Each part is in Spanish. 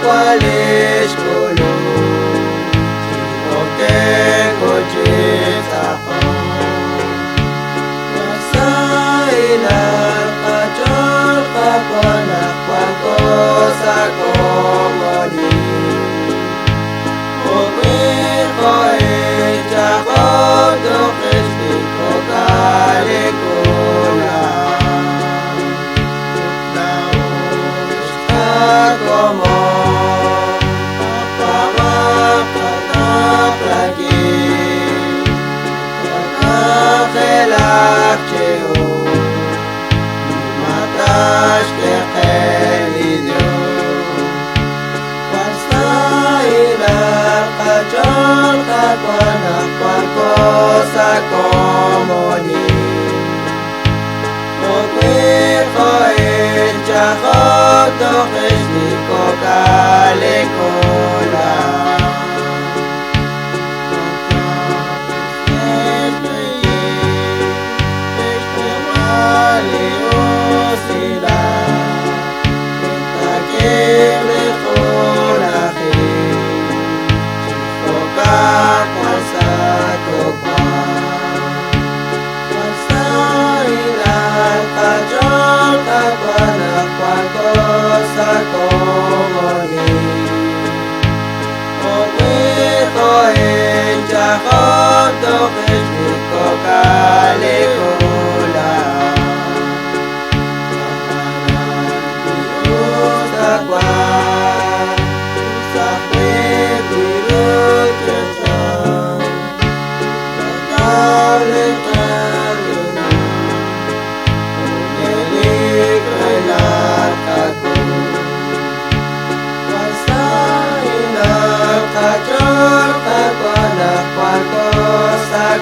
Cual es color, sino que cocheza Wasaila kachorka kwana kwa cosa como ni Omejo echa jodo festico cale cola La osca como cosa como ni Ocuejo echa jodo festico cale cola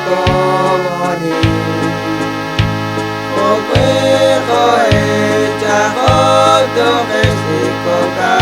como ni Ocuejo echa jodo festico